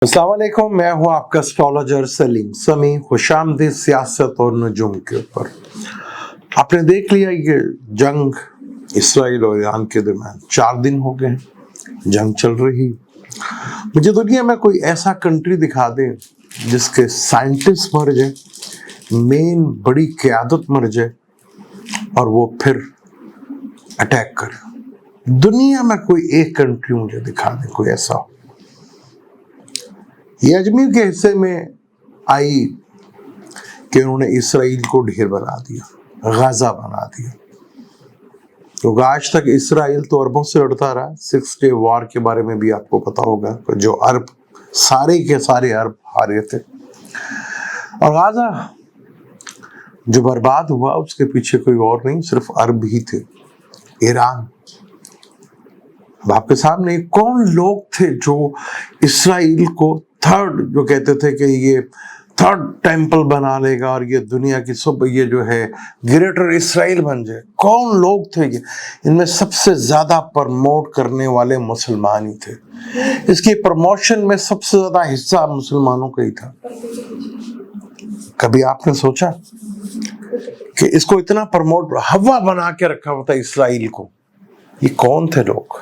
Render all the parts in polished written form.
अस्सलाम वालेकुम, मैं हूं आपका एस्ट्रोलॉजर सलीम समी। खुशामदीद सियासत और नजूम के ऊपर। आपने देख लिया ये जंग इसराइल और ईरान के दरमियान 4 दिन हो गए, जंग चल रही। मुझे दुनिया में कोई ऐसा कंट्री दिखा दे जिसके साइंटिस्ट मर जाए, मेन बड़ी क़यादत मर जाए और वो फिर अटैक करे। दुनिया में कोई एक कंट्री मुझे दिखा दे कोई ऐसा हो। ये अजमेर के हिस्से में आई कि उन्होंने इसराइल को ढेर बना दिया, गाजा बना दिया। तो आज तक इसराइल तो अरबों से लड़ता रहा। 6 डे वॉर के बारे में भी आपको पता होगा, जो अरब सारे के सारे अरब हारे थे। और गाजा जो बर्बाद हुआ उसके पीछे कोई और नहीं, सिर्फ अरब ही थे, ईरान। अब आपके सामने कौन लोग थे जो इसराइल को थर्ड, जो कहते थे कि ये थर्ड टेंपल बना लेगा और ये दुनिया की सब ये जो है ग्रेटर इसराइल बन जाए। कौन लोग थे ये? इनमें सबसे ज्यादा प्रमोट करने वाले मुसलमान ही थे। इसकी प्रमोशन में सबसे ज्यादा हिस्सा मुसलमानों का ही था। कभी आपने सोचा कि इसको इतना प्रमोट हवा बना के रखा हुआ था इसराइल को? ये कौन थे लोग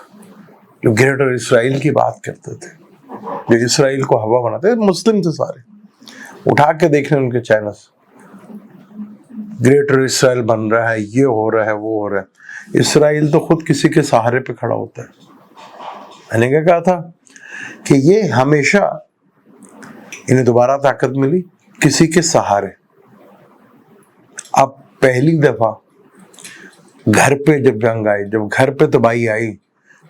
जो ग्रेटर इसराइल की बात करते थे, जो इसराइल को हवा बनाते थे? मुस्लिम थे सारे। उठा के देखने उनके चैनल्स, ग्रेटर इसराइल बन रहा है, ये हो रहा है, वो हो रहा है। इसराइल तो खुद किसी के सहारे पे खड़ा होता है। मैंने क्या कहा था कि ये हमेशा इन्हें दोबारा ताकत मिली किसी के सहारे। अब पहली दफा घर पे जब जंग आई, जब घर पे तबाही आई,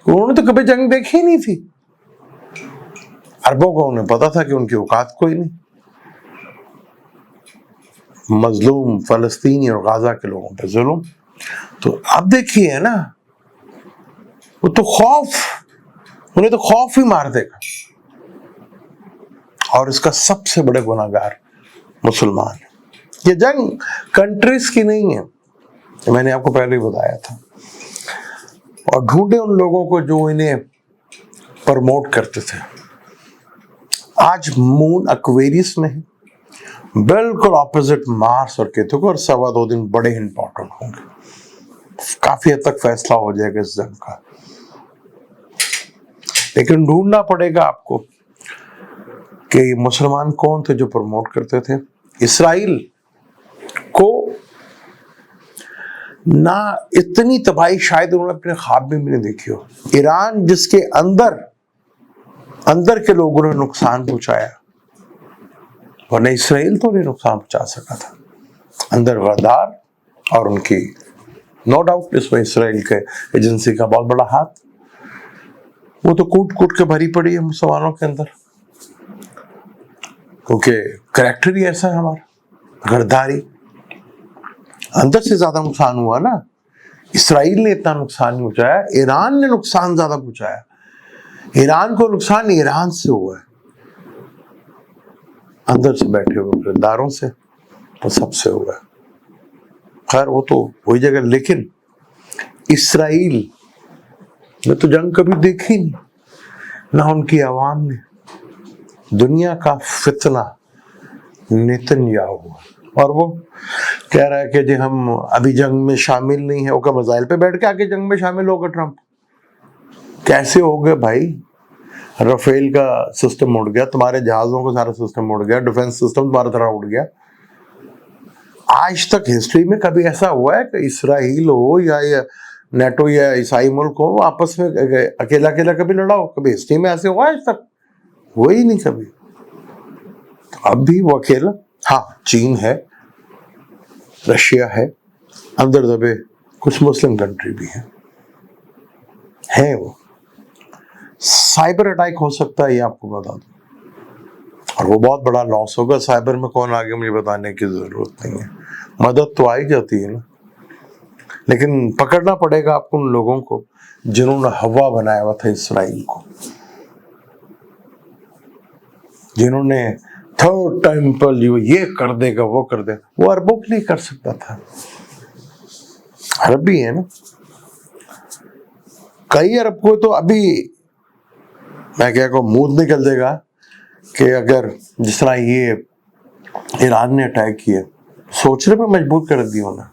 उन्होंने तो कभी जंग देखी ही नहीं थी। अरबों को उन्हें पता था कि उनकी औकात कोई नहीं। मजलूम फलस्तीनी और गाजा के लोगों पे जुल्म। तो अब देखिए ना, वो तो खौफ, उन्हें तो खौफ ही मार देगा। और इसका सबसे बड़े गुनाहगार मुसलमान है। ये जंग कंट्रीज की नहीं है, मैंने आपको पहले ही बताया था। और ढूंढे उन लोगों को जो इन्हें प्रमोट करते थे। आज मून एक्वेरियस में है, बिल्कुल ऑपोजिट मार्स और केतु को, और 1.25 दिन बड़े इंपॉर्टेंट होंगे। काफी हद तक फैसला हो जाएगा इस जंग का। लेकिन ढूंढना पड़ेगा आपको कि मुसलमान कौन थे जो प्रमोट करते थे इसराइल को। ना इतनी तबाही शायद उन्होंने अपने ख्वाब में भी नहीं देखी हो। ईरान जिसके अंदर के लोगों ने नुकसान पहुंचाया, वरना इसराइल तो नहीं नुकसान पहुंचा सका था। अंदर गद्दार और उनकी नो डाउट इसमें इसराइल के एजेंसी का बहुत बड़ा हाथ। वो तो कूट कूट के भरी पड़ी है मुसलमानों के अंदर, क्योंकि कैरेक्टर ही ऐसा है हमारा, गद्दारी। अंदर से ज्यादा नुकसान हुआ ना, इसराइल ने इतना नुकसान नहीं पहुंचाया, ईरान ने नुकसान ज्यादा पहुंचाया। ईरान को नुकसान ईरान से हुआ है, अंदर से बैठे हुए गद्दारों से, तो सबसे हुआ है। खैर वो तो वही जगह। लेकिन इसराइल ने तो जंग कभी देखी नहीं, ना उनकी आवाम ने। दुनिया का फितना नेतन्याहू, और वो कह रहा है कि जी हम अभी जंग में शामिल नहीं है। वो मजाइल पे बैठ के आके जंग में शामिल होगा ट्रंप? कैसे हो गए भाई? राफेल का सिस्टम उड़ गया, तुम्हारे जहाजों का सारा सिस्टम उड़ गया, डिफेंस सिस्टम तुम्हारा तरह उड़ गया। आज तक हिस्ट्री में कभी ऐसा हुआ है कि इसराइल हो या नेटो या ईसाई मुल्क हो, आपस में अकेला अकेला कभी लड़ा हो? कभी हिस्ट्री में ऐसे हुआ आज तक? हुआ ही नहीं कभी। तो अब भी वो अकेला। हाँ, चीन है, रशिया है, अंदर दबे कुछ मुस्लिम कंट्री भी है वो। साइबर अटैक हो सकता है, ये आपको बता दूं, और वो बहुत बड़ा लॉस होगा। साइबर में कौन आगे मुझे बताने की जरूरत नहीं है, मदद तो आई जाती है ना। लेकिन पकड़ना पड़ेगा आपको उन लोगों को जिन्होंने हवा बनाया हुआ था इसराइल को, जिन्होंने थर्ड टेंपल ये कर देगा, वो कर देगा। वो अरबों के लिए कर सकता था, अरब भी है ना। कई अरब को तो अभी मैं क्या कहूँ मूड निकल देगा کہ اگر جس طرح یہ ایران نے اٹیک کیا، سوچنے پہ مجبور کر دی انہیں.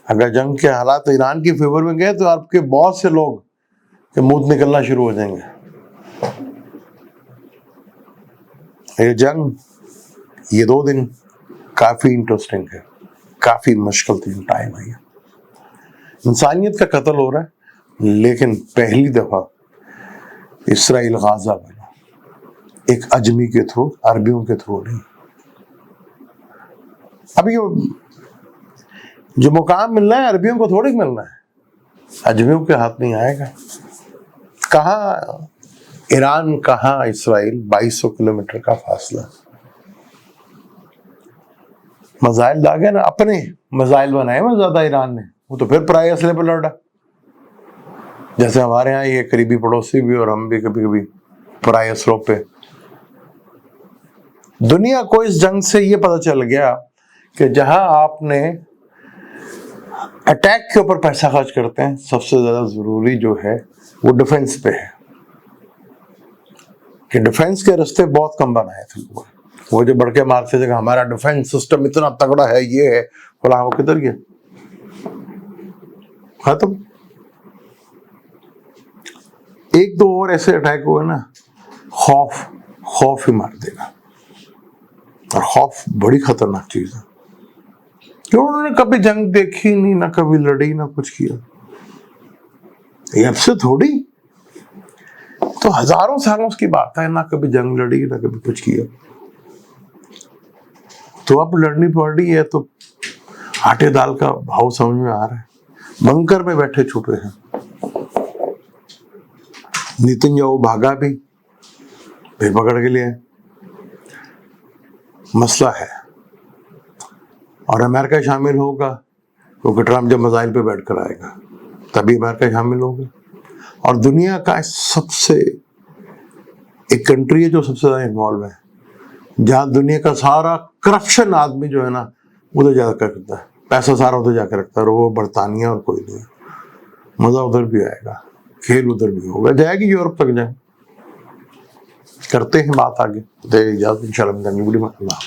اگر جنگ کے حالات ایران کی فیور میں گئے تو آپ کے بہت سے لوگ کہ منہ نکلنا شروع ہو جائیں گے. یہ جنگ، یہ 2 دن کافی انٹرسٹنگ ہے، کافی مشکل ٹائم ہے. انسانیت کا قتل ہو رہا ہے، لیکن پہلی دفعہ اسرائیل غازہ بنا، ایک اجمی کے تھرو، عربیوں کے تھرو نہیں. اب یہ جو مقام ملنا ہے عربیوں کو تھوڑی ملنا ہے، اجمیوں کے ہاتھ نہیں آئے گا. کہاں ایران، کہاں اسرائیل، 2200 کلومیٹر کا فاصلہ. میزائل داغے نا، اپنے میزائل بنائے میں زیادہ ایران نے، وہ تو پھر پرائے اسلحے پہ لڑا. جیسے ہمارے ہاں یہ قریبی پڑوسی بھی اور ہم بھی کبھی کبھی پرائے اسلحوں پہ. دنیا کو اس جنگ سے یہ پتہ چل گیا کہ جہاں آپ نے اٹیک کے اوپر پیسہ خرچ کرتے ہیں، سب سے زیادہ ضروری جو ہے وہ ڈیفنس پہ ہے. کہ ڈیفنس کے رستے بہت کم بنائے تھے لوگوں. وہ جو بڑھ کے مارتے تھے کہ ہمارا ڈیفنس سسٹم اتنا تگڑا ہے، یہ ہے فلاں، وہ کدھر گیا؟ ختم. 1-2 اور ایسے اٹیک ہوئے نا، خوف ہی مار دے گا. اور خوف بڑی خطرناک چیز ہے، کہ انہوں نے کبھی جنگ دیکھی نہیں، نہ کبھی لڑی، نہ کچھ کیا. یہ اب سے تھوڑی، تو ہزاروں سالوں کی بات ہے، نہ کبھی جنگ لڑی، نہ کبھی کچھ کیا. تو اب لڑنی پڑ رہی ہے تو آٹے دال کا بھاؤ سمجھ میں آ رہا ہے. بنکر میں بیٹھے چھپے ہیں. نیتن بھاگا بھی، پھر پکڑ کے لیے. مسئلہ ہے. اور امریکہ شامل ہوگا، کیونکہ ٹرمپ جب میزائل پہ بیٹھ کر آئے گا تبھی امریکہ شامل ہوگا. اور دنیا کا سب سے ایک کنٹری ہے جو سب سے زیادہ انوالو ہے، جہاں دنیا کا سارا کرپشن آدمی جو ہے نا ادھر جا کر کرتا ہے، پیسہ سارا ادھر جا کر رکھتا ہے، اور وہ برطانیہ اور کوئی نہیں. مزہ ادھر بھی آئے گا، کھیل ادھر بھی ہوگا، جائے گی یورپ تک جائیں. کرتے ہیں بات آگے، دے اجازت انشاءاللہ. اللہ